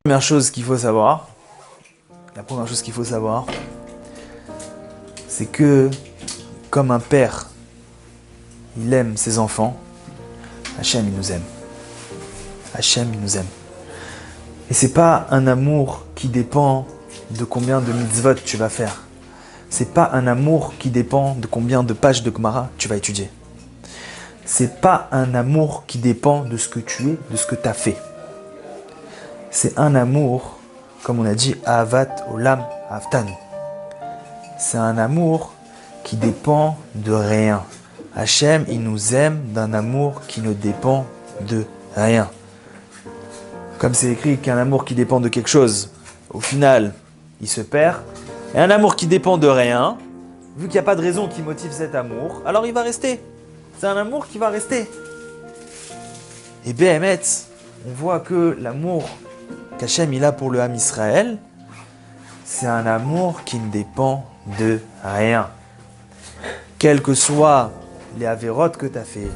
Première chose qu'il faut savoir, la première chose qu'il faut savoir, c'est que comme un père, il aime ses enfants, Hachem il nous aime. Hachem il nous aime. Et c'est pas un amour qui dépend de combien de mitzvot tu vas faire. C'est pas un amour qui dépend de combien de pages de Gemara tu vas étudier. C'est pas un amour qui dépend de ce que tu es, de ce que tu as fait. C'est un amour, comme on a dit, Ahavat Olam Ahavtanu. C'est un amour qui dépend de rien. Hachem, il nous aime d'un amour qui ne dépend de rien. Comme c'est écrit qu'un amour qui dépend de quelque chose, au final, il se perd. Et un amour qui dépend de rien, vu qu'il n'y a pas de raison qui motive cet amour, alors il va rester. C'est un amour qui va rester. Et Béhémet, on voit que l'amour qu'Hachem il a pour le Ham Israël, c'est un amour qui ne dépend de rien. Quels que soient les avérotes que tu as fait,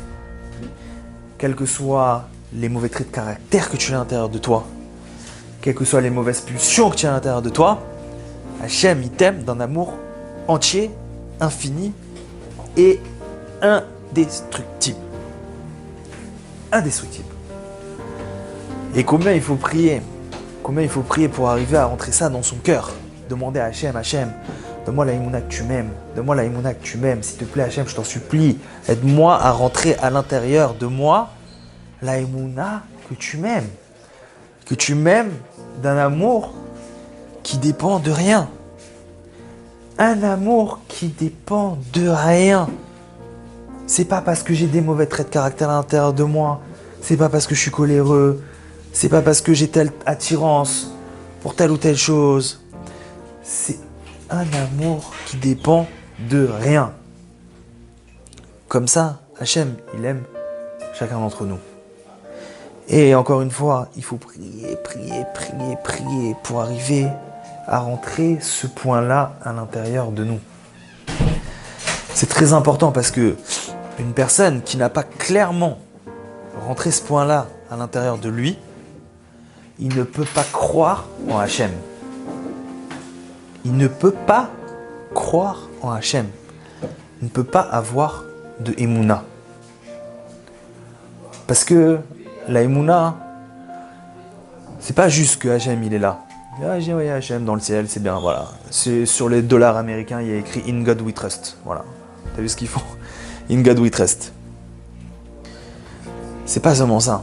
quels que soient les mauvais traits de caractère que tu as à l'intérieur de toi, quelles que soient les mauvaises pulsions que tu as à l'intérieur de toi, Hachem il t'aime d'un amour entier, infini et indestructible. Indestructible. Et combien il faut prier? Combien il faut prier pour arriver à rentrer ça dans son cœur? Demander à Hachem, Hachem, donne-moi la Emouna que tu m'aimes. Donne-moi la Emouna que tu m'aimes. S'il te plaît, Hachem, je t'en supplie. Aide-moi à rentrer à l'intérieur de moi la Emouna que tu m'aimes. Que tu m'aimes d'un amour qui dépend de rien. Un amour qui dépend de rien. C'est pas parce que j'ai des mauvais traits de caractère à l'intérieur de moi. C'est pas parce que je suis coléreux. C'est pas parce que j'ai telle attirance pour telle ou telle chose. C'est un amour qui dépend de rien. Comme ça, Hachem, il aime chacun d'entre nous. Et encore une fois, il faut prier, prier, prier, prier pour arriver à rentrer ce point-là à l'intérieur de nous. C'est très important parce que une personne qui n'a pas clairement rentré ce point-là à l'intérieur de lui, il ne peut pas croire en Hachem. Il ne peut pas croire en Hachem. Il ne peut pas avoir de Emouna. Parce que la Emouna, c'est pas juste que Hachem il est là. Ah, j'ai envoyé Hachem dans le ciel, c'est bien, voilà. C'est sur les dollars américains, il y a écrit In God We Trust. Voilà. T'as vu ce qu'ils font? In God We Trust. C'est pas seulement ça.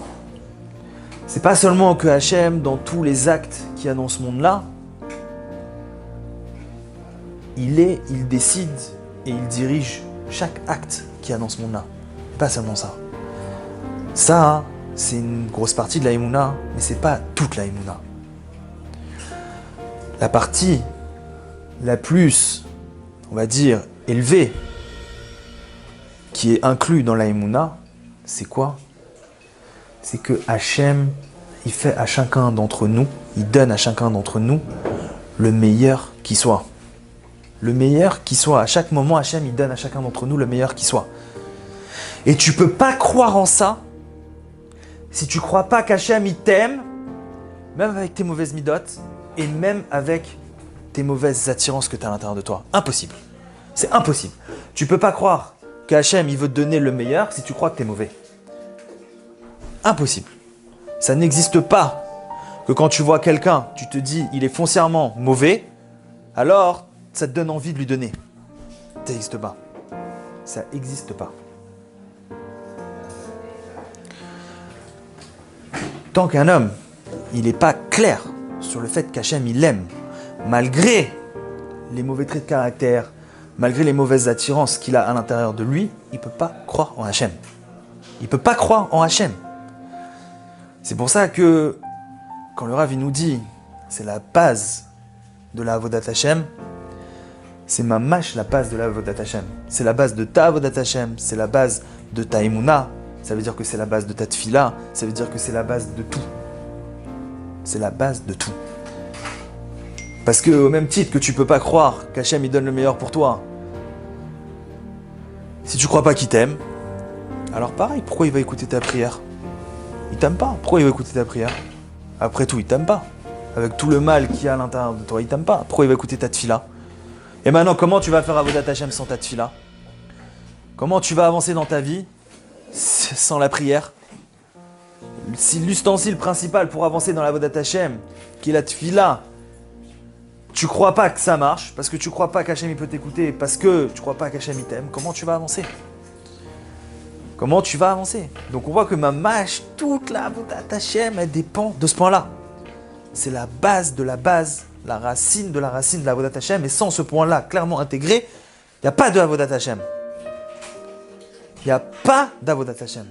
C'est pas seulement que Hachem, dans tous les actes qu'il y a dans ce monde-là, il décide et il dirige chaque acte qu'il y a dans ce monde-là. C'est pas seulement ça. Ça, c'est une grosse partie de la Emouna, mais c'est pas toute la Emouna. La partie la plus, on va dire, élevée, qui est inclue dans la Emouna, c'est quoi? C'est que Hachem, il fait à chacun d'entre nous, il donne à chacun d'entre nous le meilleur qui soit. Le meilleur qui soit. À chaque moment, Hachem, il donne à chacun d'entre nous le meilleur qui soit. Et tu peux pas croire en ça si tu crois pas qu'Hachem, il t'aime, même avec tes mauvaises midotes, et même avec tes mauvaises attirances que tu as à l'intérieur de toi. Impossible. C'est impossible. Tu peux pas croire qu'Hachem, il veut te donner le meilleur si tu crois que tu es mauvais. Impossible. Ça n'existe pas que quand tu vois quelqu'un, tu te dis il est foncièrement mauvais, alors ça te donne envie de lui donner. Ça n'existe pas. Ça n'existe pas. Tant qu'un homme, il n'est pas clair sur le fait qu'Hachem, il l'aime, malgré les mauvais traits de caractère, malgré les mauvaises attirances qu'il a à l'intérieur de lui, il ne peut pas croire en Hachem. Il ne peut pas croire en Hachem. C'est pour ça que, quand le Rav il nous dit, c'est la base de la Avodat Hachem, c'est mamash la base de la Avodat Hachem. C'est la base de ta Avodat Hachem, c'est la base de ta Emouna, ça veut dire que c'est la base de ta Tfila, ça veut dire que c'est la base de tout. C'est la base de tout. Parce que au même titre que tu peux pas croire qu'Hachem il donne le meilleur pour toi, si tu crois pas qu'il t'aime, alors pareil, pourquoi il va écouter ta prière? Il t'aime pas, pourquoi il va écouter ta prière? Après tout, il t'aime pas. avec tout le mal qu'il y a à l'intérieur de toi, il t'aime pas. Pourquoi il va écouter ta tefila? Et maintenant, comment tu vas faire Avodat Hashem sans ta tefila? Comment tu vas avancer dans ta vie sans la prière? Si l'ustensile principal pour avancer dans l'Avodat Hashem, qui est la tefila, tu crois pas que ça marche, parce que tu crois pas qu'Hachem il peut t'écouter, parce que tu crois pas qu'Hachem il t'aime, comment tu vas avancer? Comment tu vas avancer? Donc on voit que mamash, toute la Avodat Hashem, elle dépend de ce point-là. C'est la base de la base, la racine de la Avodat Hashem, et sans ce point-là clairement intégré, il n'y a pas de Avodat Hashem. Il n'y a pas d'Avodat Hashem.